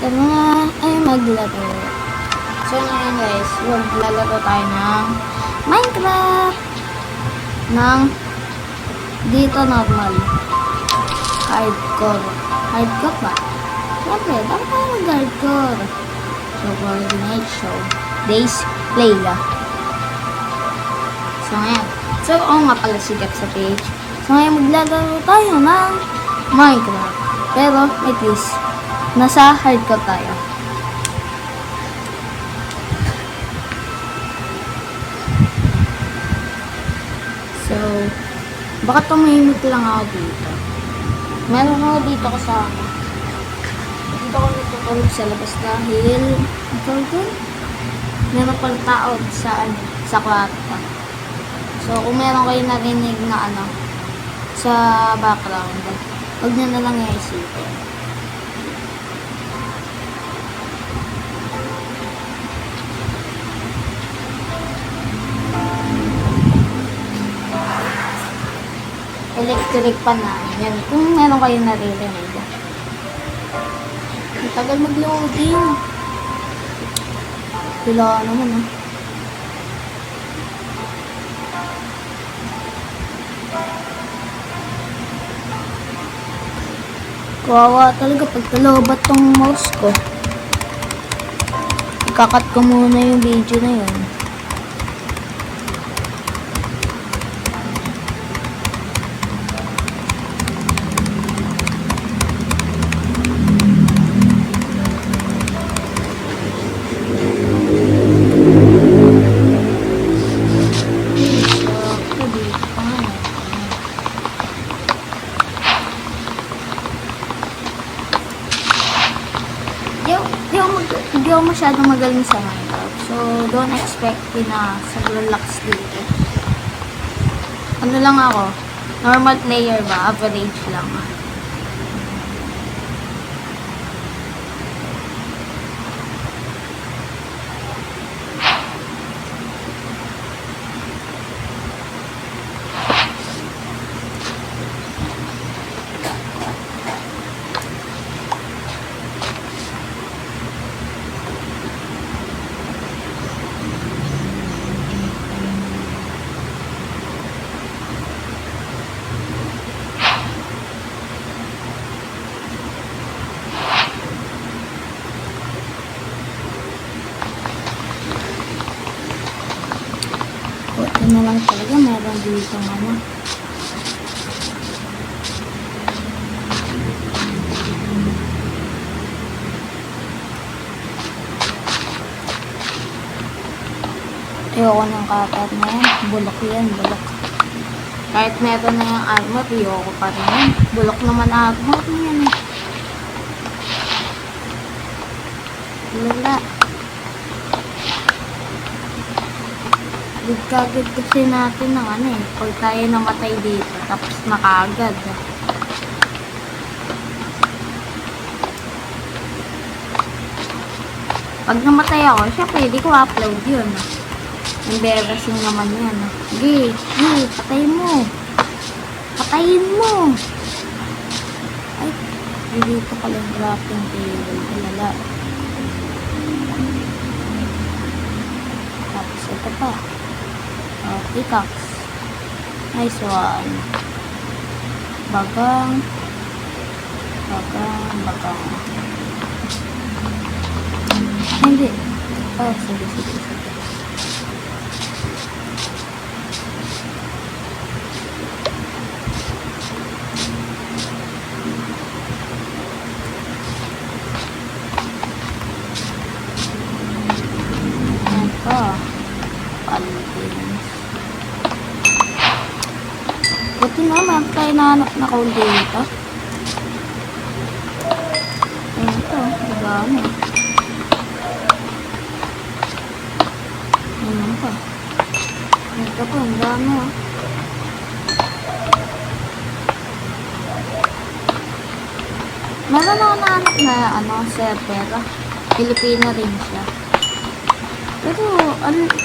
Tara na ay maglaro. So ngayon guys, maglalaro tayo ng Minecraft ng dito normal. Hardcore. Hardcore ba? Siyempre, dapat tayo mag-hardcore. So, coordinate show. Days play la. So ngayon. So, nga pala si Jeff sa page. So ngayon maglalaro tayo ng Minecraft. Pero, may twist. Nasa hardcore tayo. So, baka tumahimik lang ako dito. Meron ako dito kasama. Dito ako natutulog sa labas dahil meron pang tao sa kwarto. So, kung meron kayo narinig na sa background, huwag nyo na lang iisipin. Electric pa na. Yan. Kung meron kayo naririnig. Ang tagal mag-loading. Kailangan naman Kawawa talaga pag talobat tong mouse ko. Ikakat ko muna yung video na yun. Hindi ako masyadong magaling sa Minecraft. So, don't expect na sa relax dito. Ano lang ako? Normal player ba? Average lang. Ito na lang talaga, meron dito ayoko ng kapat na yan. Bulok yan, bulok. Kahit meron na yung armor, ayoko pa rin yan. Bulok naman armor yan eh. Lala. Kagad kasi natin ng pag tayo namatay dito, tapos nakaagad. Pag namatay ako, syempre, hindi ko upload yun. Embarrassing naman yan. Sige, patayin mo. Patayin mo. Ay, dito pala yung crafting table. Lala. Tapos ito pa. Pickaxe. Nice one. Bagang. Hindi. Sige. Buti naman tayo nahanap na kaul dito. Ayan ito, dami. Ayan pa. Ito po, ang dami Meron ako nahanap na server. Pilipino rin siya. Pero,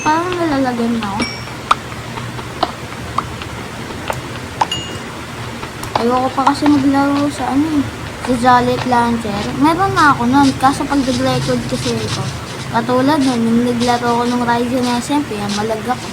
parang nalalagyan na ako. Ayoko pa kasi maglaro sa sa Jolly Launcher. Meron na ako nun, kaso pag nag-record kasi ito. Katulad nun, yung naglaro ko ng Ryzen SMP, yan, malag ako.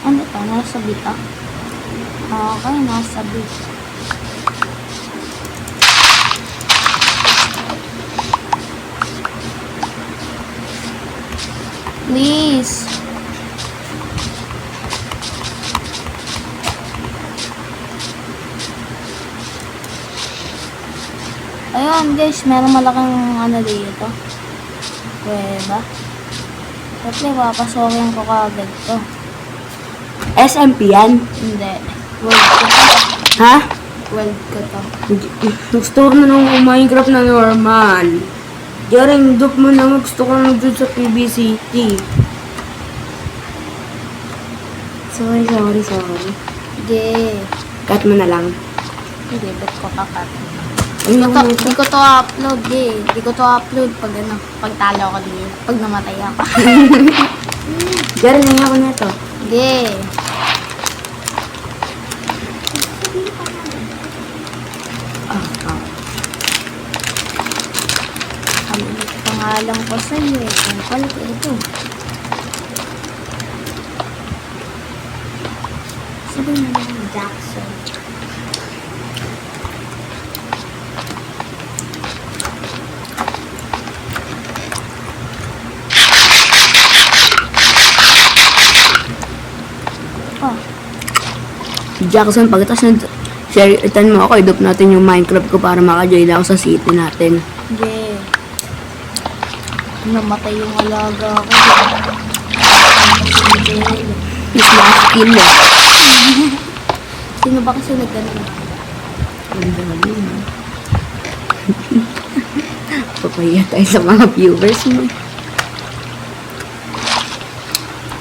Ano ito? Nasa bita? Okay, nasa bita. Please. Ayun guys, meron malaking ano dito. Pweba. Siyempre, papasokin ko kagad to. SMP yan? Hindi. World ko to. Ha? World ko to. Nag-store na ng Minecraft na normal. Jaring, dup mo na gusto ko na dun sa PBCT. Sorry. Hindi. Cut mo na lang. Hindi, ba't ko kakat? Ano Di ko to upload eh. Di ko to upload pag ano, pag talo ko din. Pag namatay ako. Jaring, ngayon ako na ito. Hindi. Ang pangalan ko sa'yo eh. Ang pala ko ito. Sabihin mo lang Jackson. Oh. Jackson, pagkatapos na share itan mo ako, i-dup natin yung Minecraft ko para maka-join ako sa city natin. Hindi. Namatay yung alaga ko. Mas maka-skill mo. Sino ba kasi nagganun? Ang dami mo. Papaya tayo sa mga viewers mo.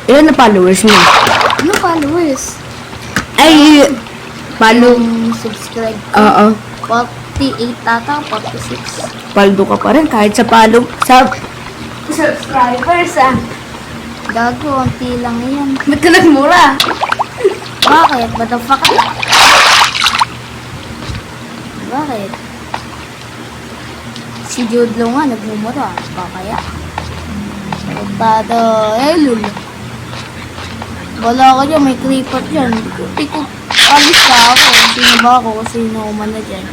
Ilan na followers mo? Ano followers? Ay, follow. Yung subscribe ko. Oo. 48 ata, 46. Paldo ka pa rin kahit sa follow. Sa subscribers ah. Gago, unti lang yan. Ba't ka nagmura? Bakit? What the fuck? Bakit? Si Jude Law nga, nagmumura. Bakaya? Tarantado. Eh, lul. Wala ka dyan, may creeper dyan. Di ko alis na ako. Sino ba ako? Kung sino man na dyan.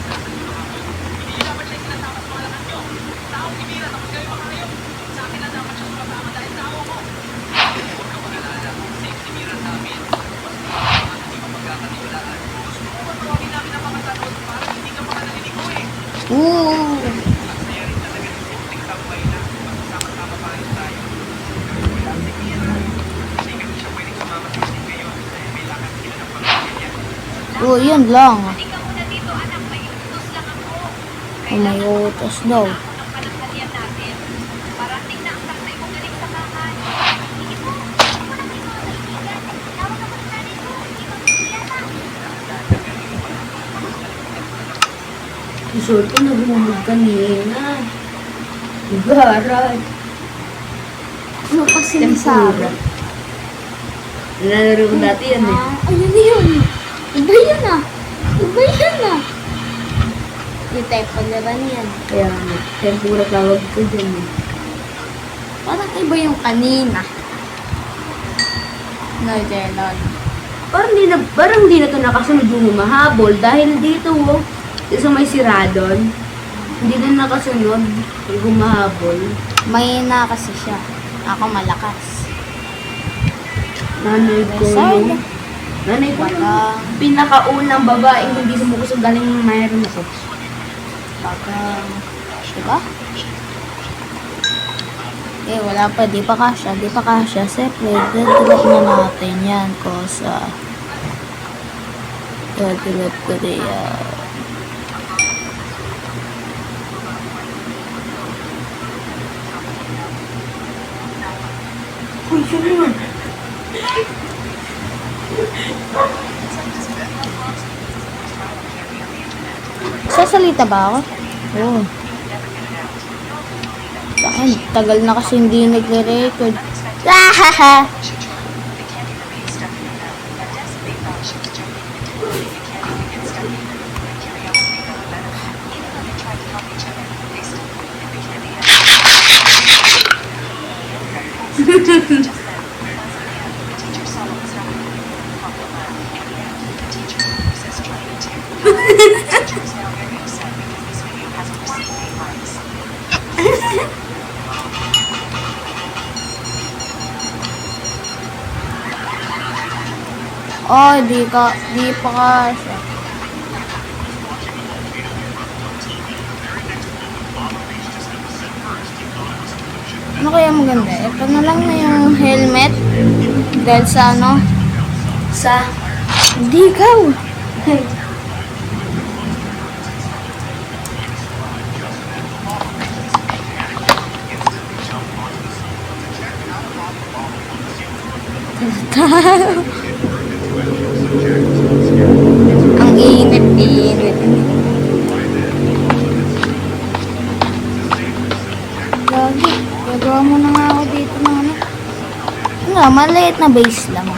Ooh. Oh, yun lang. Oh, may utos daw. Sure ko nagmumug kanina. Ugaran. Ano pa sinasabi? Nilalaro ko dati yan eh. Ayun na yun. Iba yan ah. Iba yan ah. Yung type palaran yan. Kaya nga, tempura tawag ko dyan eh. Parang iba yung kanina. No, Jelon. Parang di na to nakasunod yung humahabol dahil dito sa may siradon, hindi na nakasunod yung humahabol. May na kasi siya. Ako malakas. Nanay ko Sorry. yung Baka, pinakaunang babaeng hindi sumukusog galing ng mayroon ako. diba? Eh, wala pa. Di pa kasha. Siyempre, delete na natin yan. Kosa. Delete ko din yan. Uy, sure yun. Sasalita ba ako? Oo. Saan? Tagal na kasi hindi nagre-record. Hahaha! Oh, di pa kasha. Ano kaya maganda? Ito na lang na yung helmet. Dahil sa ano? Sa Hindi ikaw. Ang init. Lagi, gagawa mo na nga ako dito ng ano. Ano, maliit na base lang.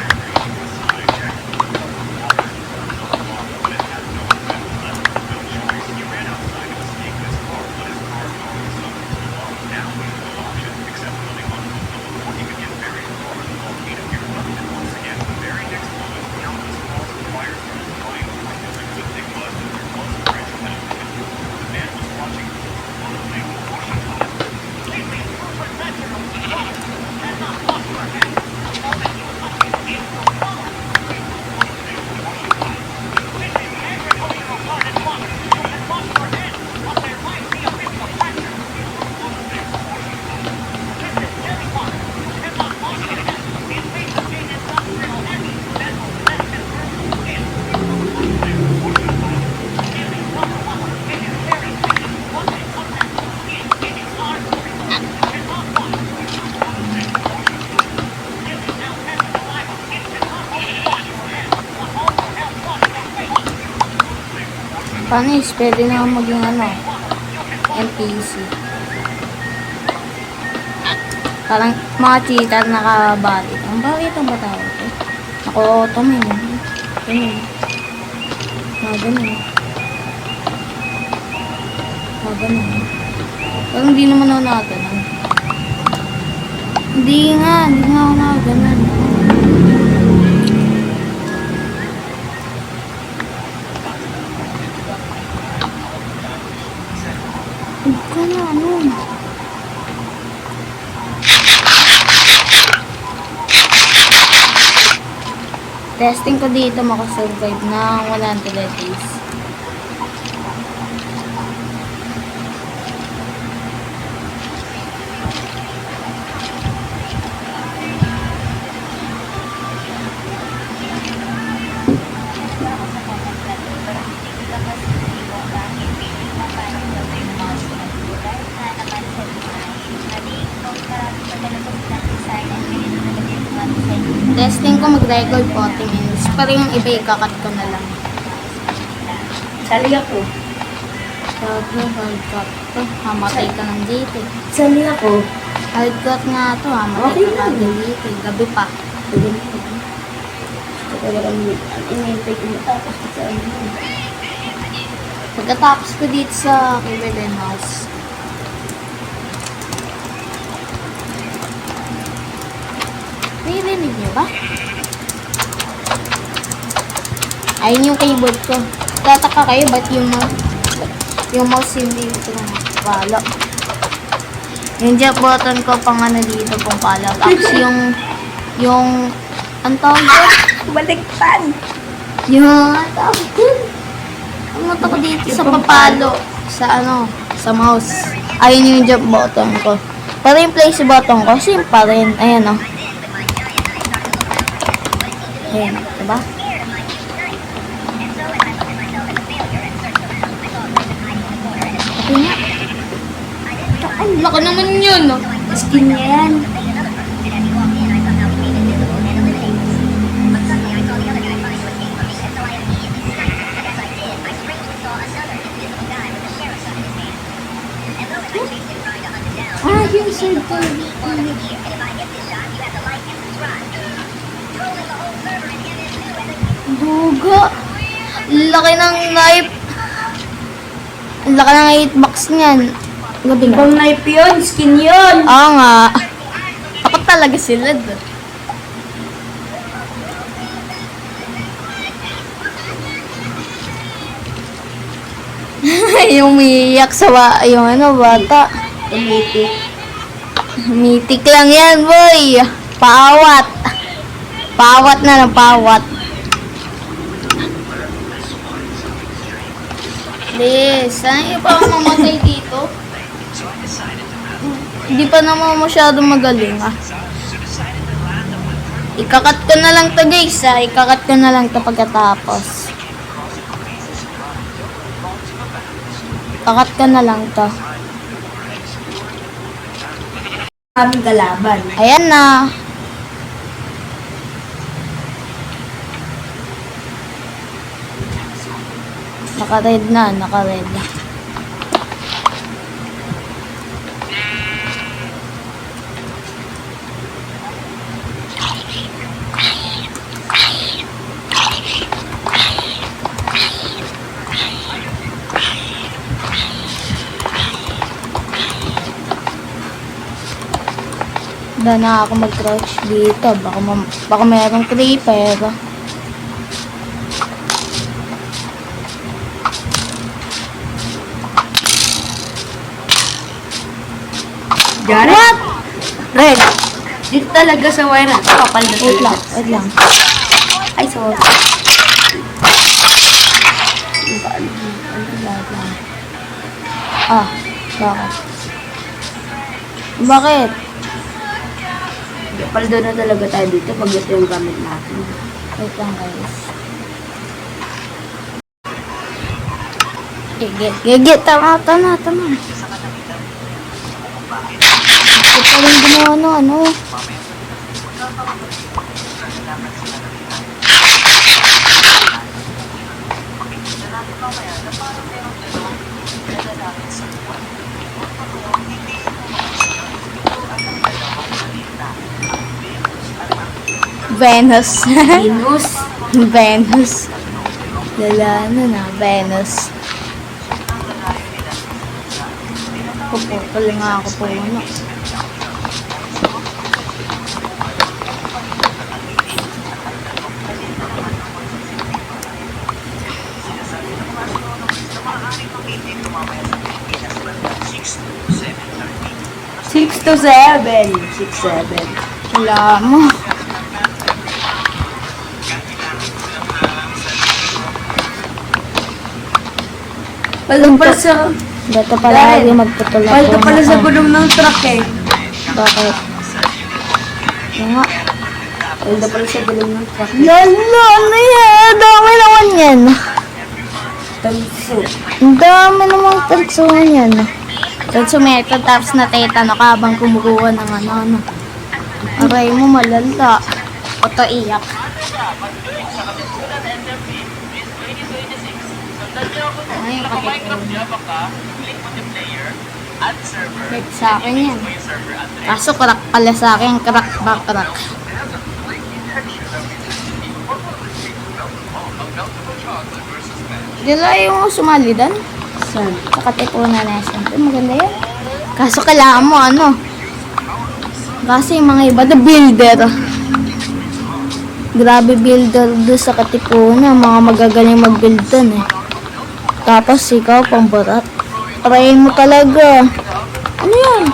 Panis, pwede na maging ano, NPC. Parang mga cheater nakabati. Ang bakit ang batawa ko? Nako-autom yun. Ganun. Ganun. Ganun. Parang hindi naman ako nakaganon. Hindi nga ako nakaganon. Testing ko dito makasurvive ng 100 days. Testing ko mag-record 40 minutes. Pero yung iba ikakat ko na lang. sali ako. Sabi, hardcut to. Hamatay ka ng dito. Sali ako. Hardcut nga to, hamatay Okay ka lang. ng dito. Gabi pa. Inintay ko matapos ko sa ano. Pagkatapos ko dito sa Kibelen House. Narinig niyo ba? Ayun yung keyboard ko. Tataka kayo, ba't yung mouse hindi ito na palo? Yung jump button ko pang ano dito pang palo. Tapos ang tawag ko? Baliktad. Ang tawag ko? Ang mata ko dito sa papalo. Sa mouse. Ayun yung jump button ko. Pero yung place button ko, same pa rin. Ayan o. Ayan, diba? Okay na. Ang laki naman yun, no? Skin niya yan. laser table. Duga. Laki ng knife. Laki ng 8 box niyan. Gabi nga. Ibang knife yun, skin yun. Oo nga. Takot talaga sila doon. Yung umiiyak sa yung ano, bata. Tumitik. Mitik lang yan, boy. Paawat. Paawat na ng paawat. Liz, saan pa ako mamatay dito? Hindi pa naman masyadong magaling, ah. Ikakat ko na lang to, guys, ah. Ikakat ko na lang to pagkatapos. Ikakat ko na lang to. Aming kalaban. Ayan na. Naka-red na, naka-red. Wala na ako mag-crouch dito. Baka mayroong creeper. Jared? What? Red. Dito talaga sa wire na. Kapal na Wait lang, talaga. wait lang. Ay, sorry. Wait lang. Ah, bakit? Bakit? Kapal doon na talaga tayo dito pag ito yung gamit natin. Wait lang, guys. Gigi, tama. Ito pa rin ginawa ano. Venus. Venus. Venus. Lala na, Venus. Pupukul nga ako po ano. Six to seven. 6-7. Wala mo. Paldo pala sa... Dito pala lagi magputol ako. Paldo pala sa gulong ng truck eh. Bakit? Yung nga. Paldo pala sa gulong ng truck. Lalo, ano yan? Dami naman yan. Tanso. Ang dami namang tansuhan yan. Tanso method tapos na tetano ka habang kumukuha ng ano. Aray mo malala. Oto iyak. Ay, kapit ko. Wait, sa akin yan. Kaso crack pala sa akin. Crack ba crack? Dila yung sumali dan. Saan? Sa Katipunan na siyempre. Maganda yan. Kaso kailangan mo ano. Kasi yung mga iba, the builder. Grabe builder doon sa Katipunan. Mga magagaling mag-build doon eh. Tapos ikaw, pambarat. Try mo talaga. Ano yan?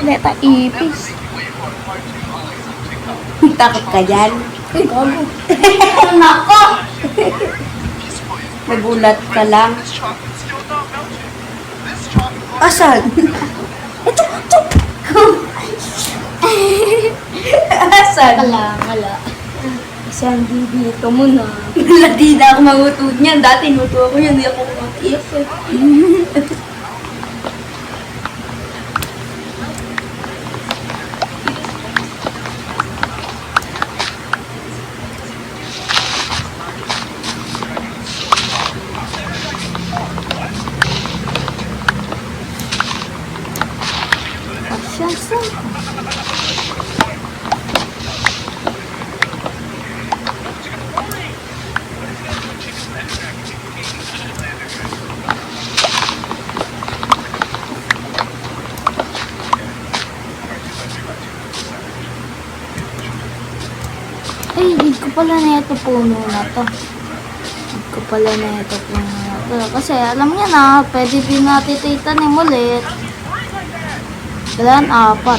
Leta ipis. Takot ka dyan? Gago. Nako! Nagulat ka lang. Asan? Asan? Wala. Isang dito mo na. Hindi na ako mangutod niyan. Dati nuto ako yun. Hindi ako mag-iyak. Mission 5. Ay, need ko pala na ito puno na to. Need ko pala na ito puno na to. Kasi alam niya na, pwede din natin ito itanim ulit. Kailangan 4.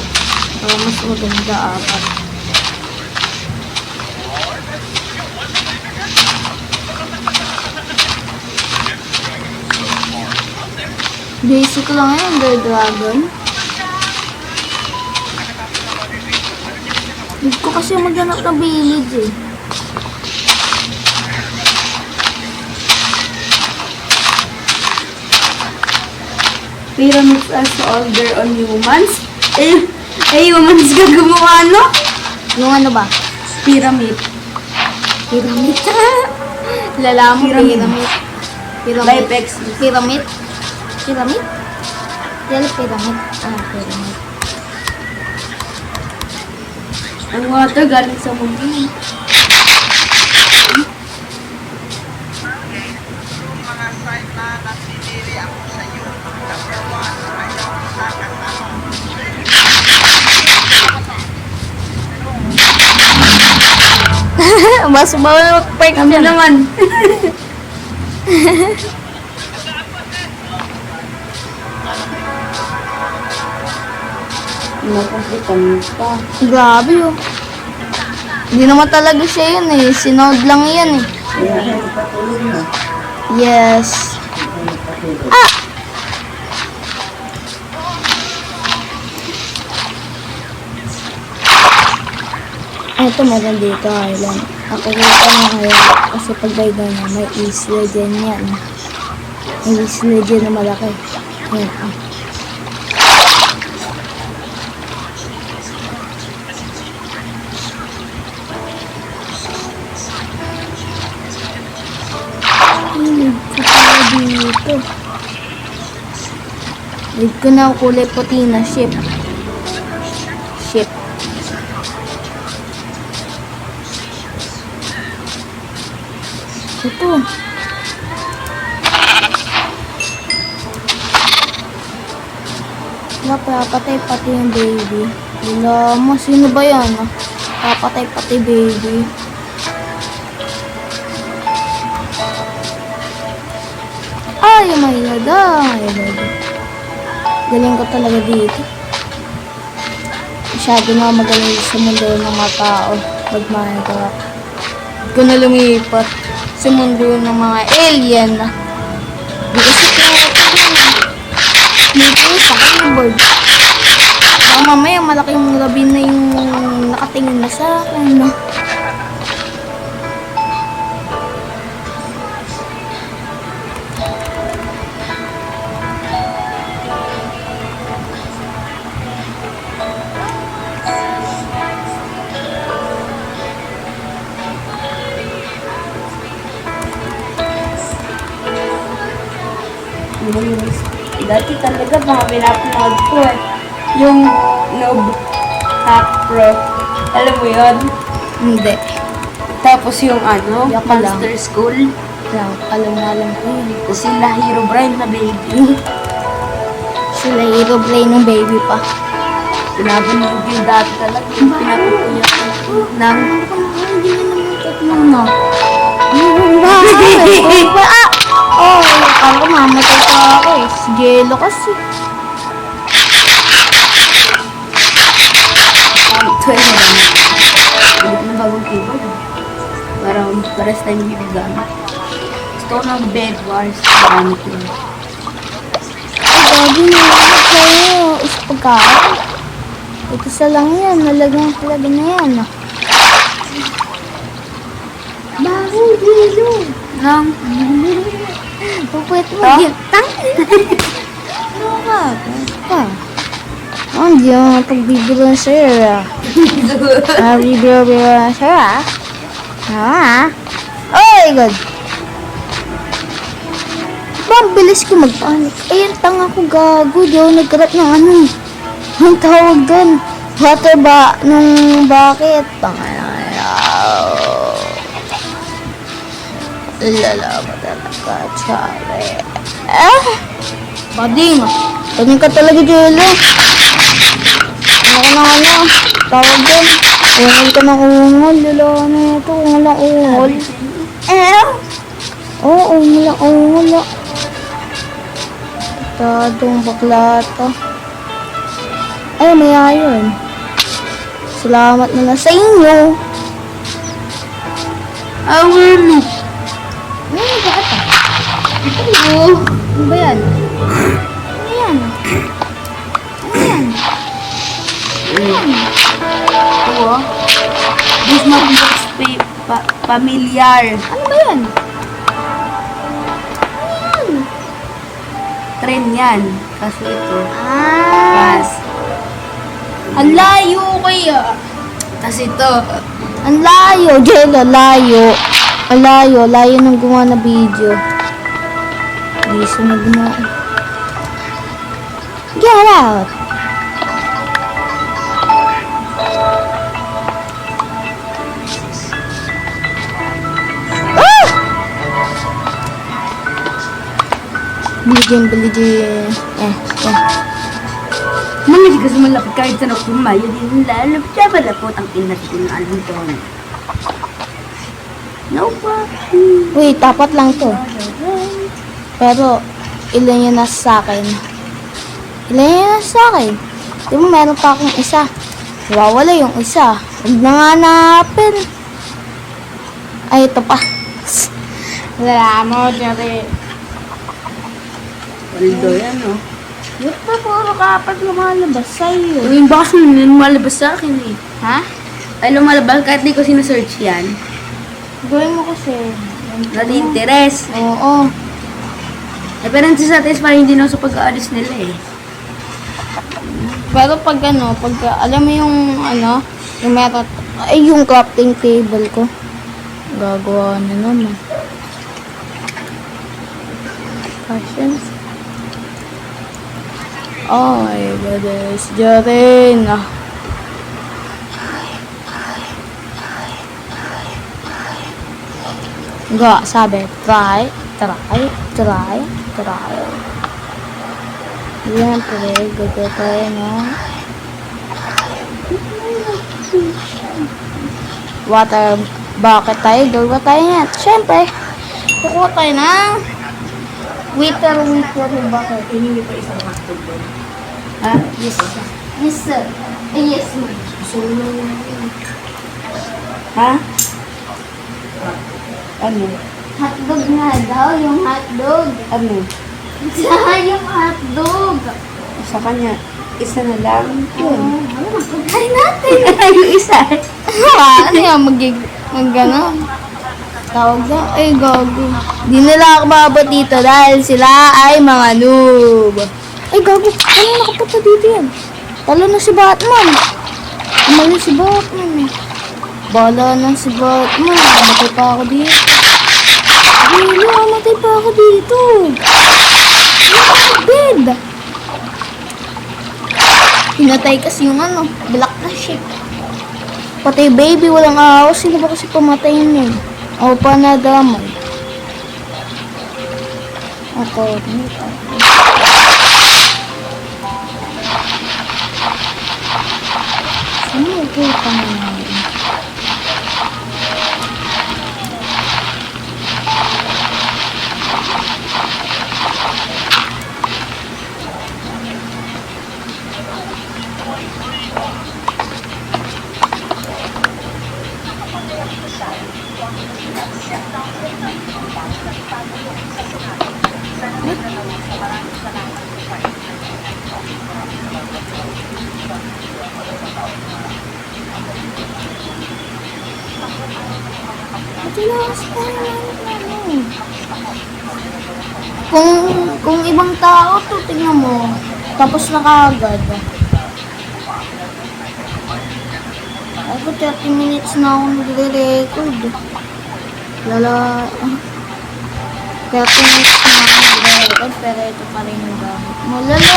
Para mas maganda 4. Basic lang yun, Ender Dragon. Hindi ko kasi maghanap ng village eh. Pyramids as older on humans. Humans ka gumawa, no? Yung ano ba? Pyramid. Pyramid. Lala mo, Pyramid. pyramid. Pyramid. Life X. Pyramid. Pyramid? Yan, pyramid. Pyramid. Ang water galing sa mundo. Mas bawal mag-park Kami naman. Nakampitan pa. Grabe yun. Hindi naman talaga siya yun eh. Sinod lang yan eh. Yes. Ah! Ito meron dito island. Nakikita mo kaya kasi pag may ganyan, may isla dyan yan. May isla dyan na malaki. Ayan ah. Dito. Need ko na kulay puti na ship. Ship. Ito. Papatay pati yung baby. Wala mo. Sino ba yan? Papatay pati baby. Ay, mahilada. Galing ko talaga dito. Masyado na magaling sa mundo ng mga tao. Pag Minecraft. Hindi ko na lumipat sa mundo ng mga alien. Hindi kasi dito sa keyboard. Baka mamaya malaking gabi na yung nakatingin na sa akin. No? Dati talaga mga pinapanood ko eh. Yung Noob Hack Pro. Alam mo yun? Hindi. Tapos yung ano, Yak ka lang. Monster School. Alam ko yun. Tapos sila Hero Brian na baby. Sila hero brain ng baby pa. Pinapanood yung dati talaga. Yung pinapapuyak ko ng... Hindi na namutot muna. Ah! Oh, ako mamatay pa ako eh. Si Jello kasi. 12 na lang. Balik na bagong keyboard. Para sa time yung ginagamit. Gusto ko ng Bed Wars. Gamit yun. Ay, gabi na ako sa'yo. Isa pagkain. Ito isa lang yan. Nalagang talaga na yan. Bago, Jello. Nang... Pupwet mo, gitang. Ano ka? Pa. Oh, hindi ako pagbibiro sa'yo, ah. Bibiro sa'yo, ah. Oh my God. Ba, ang bilis ko magpanik. Ayan, tanga ko gago. Di ako nagkarat ng ano. Ang tawag doon. Water ba? Nung bakit? Lalaba talaga, tsare. Bading. Ganyan ka talaga, Jello. Tawag doon. Ungol ka ng ungol. Lala na ito. Ungol ang ungol. Oo, ungol ang ungol. Tadong bakla to. Ay, may ayon. Salamat na lang sa inyo. Awin. Bakit ah? Ano ba yan? Ano yan? Ano yan? Ito, this matchbox familiar. Ano ba yan? Trend yan. Kaso ito. Ah! Ang layo kaya. Tapos ito. Ang layo, Jello, layo. Ang layo, layo ng gumawa na video. Hindi sunod na. Get out! Ah! Biligyan. Mangyari ka sumalapit kahit sa nakumayo din lalo. Siya pala po ang inatin ng alam doon. No problem. Wait, tapat lang to. Pero, ilan yun nasa sa akin? Ilan yun nasa sa akin? Di ba meron pa akong isa? Wawala yung isa. Huwag na nga hanapin. Ay, ito pa. Wala mo, Jerry. Waldo yan, no? Ba't pa puro kapag lumalabas sa'yo? Yung baka lumalabas sa akin eh. Ha? Ay lumalabas kahit di ko sinesearch yan. Gawin mo kasi. Nadi-interest. Oo. Eh, pero nagsisatisfy hindi na sa pag-aalis nila eh. Pero pag alam mo yung yung meron, ay yung crafting table ko. Gagawa na naman. Passions. Oh my goodness, Jaren. Sabi, try. Yan, pre, gagawa tayo ng water bucket tayo. Gagawa tayo yan. Siyempre, kukuha tayo ng water bucket. Hindi pa isang hotdog doon. Ha? Yes. Yes, sir. Yes, ma'am. Ha? Ano? Hotdog nga daw, yung hotdog. Ano? Yung hotdog. Sa kanya, isa na lang. Yun. Kain natin. Yung isa. Ano yan, mag-gano? Tawag na, ay gago. Di nila ako mabot dito dahil sila ay mga noob. Ay gago, ano nakapunta dito yan? Talo na si Batman. Umalis si Batman eh. Bala na si Batman. Namatay pa ako dito. Really, namatay pa ako dito. Bed. Pinatay kasi yung black na ship. Pati baby, walang ahaw. Sino ba kasi pumatay niya? O pa na damay. Ako, dito. Sino ito pa naman? Kung ibang tao to, tingnan mo. Tapos na kaagad. Ako 30 minutes na ako nagre-record. 30 minutes na ako nagre-record, pero ito pa rin yung gamit mo. Lalo!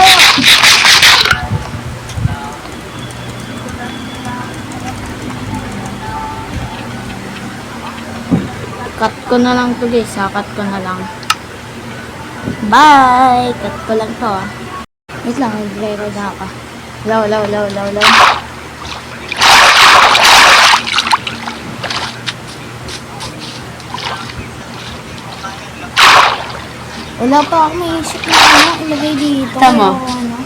ko na lang to guys. Cut ko na lang. Bye! Cut ko lang to ah. Wait lang, nag-record na ako. Low. Wala pa ako may isip na ilagay dito. Tama. Ano.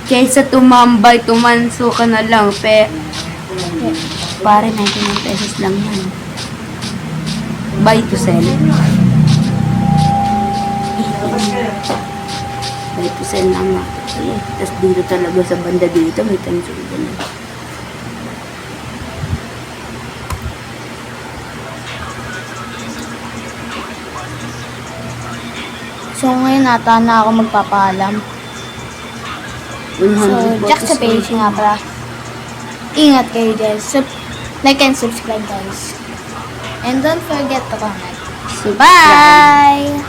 Kaysa tumambay, tumanso ka na lang, pare 99 pesos lang yan. Buy to sell. Buy to sell lang nga. Tapos dito talaga sa banda dito, may tanso na. So ngayon nata na ako magpapaalam. 100 So, Jack sa pesos page nga pala. Ingat kayo guys. Like and subscribe guys. And don't forget to comment. Subscribe. Bye!